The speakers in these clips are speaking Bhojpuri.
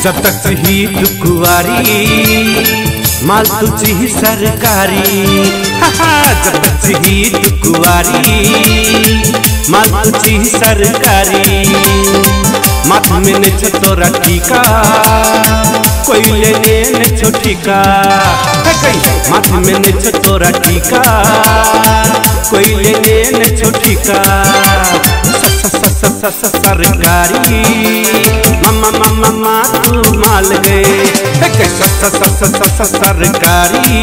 जब तक ही कुंवारी माल तुझी सरकारी। जब तक ही कुंवारी माल तुझी सरकारी। माथ में ने तोरा टीका कोई लेने ने छोटिका। माथ में ने तोरा टीका कोई लेने ने छोटिका। सरकारी मम्मा मम्मा माँ तू माल गए। सरकारी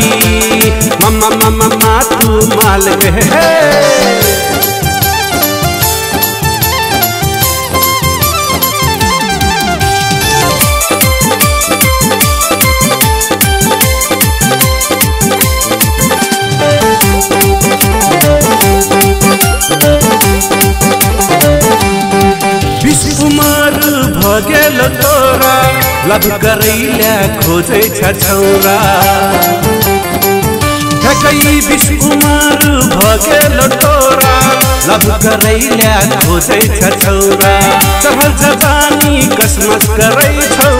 मम्मा मम्मा माँ तू माल गए। उमर भगेल तोरा लब करैला खोजे छछौरा। कई 20 उमर भगेल तोरा लब करैला खोजे छछौरा। चढ़ल जवानी कसमस करै छौ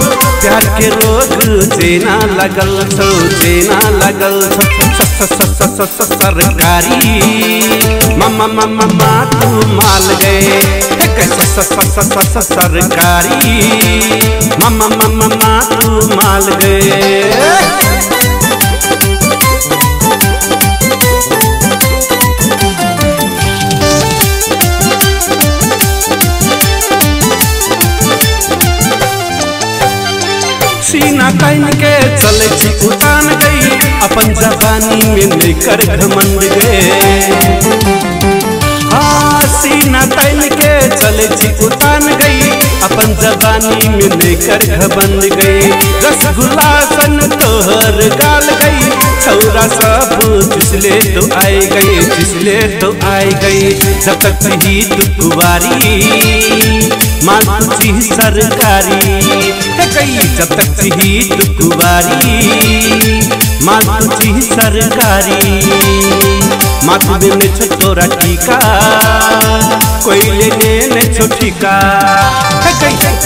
प्यार के रोग जेना लगल छौ जेना लगल छौ। सरकारी मम्मा मम्मा माँ तू माल गए। सरकारी मम्मा मम्मा माँ तू माल गए। सीना कान के चले छी उतान गई अपन जवानी में लेकर घमंड गए। सीना तान के चले छी उतान गई अपन जवानी में लेकर घबंद गई। रसगुल्ला सन तोहर गाल गई छौरा सब फिसले तो आए गई फिसले तो आए गई। जब तक ही कुंवारी माल तुझी सरकारी। जब तक ही कुंवारी माल तुझी सरकारी। माथ में ने तोरा टीका कोई लेने ने छोटिका।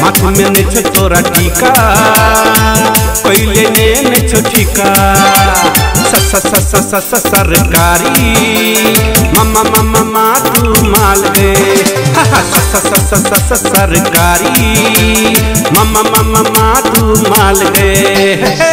माथ में ने तोरा टीका कोई लेने ने छोटिका। सरकारी मम्मा मम्मा माँ तू माल गए। सरकारी मम्मा मम्मा माँ तू माल गए।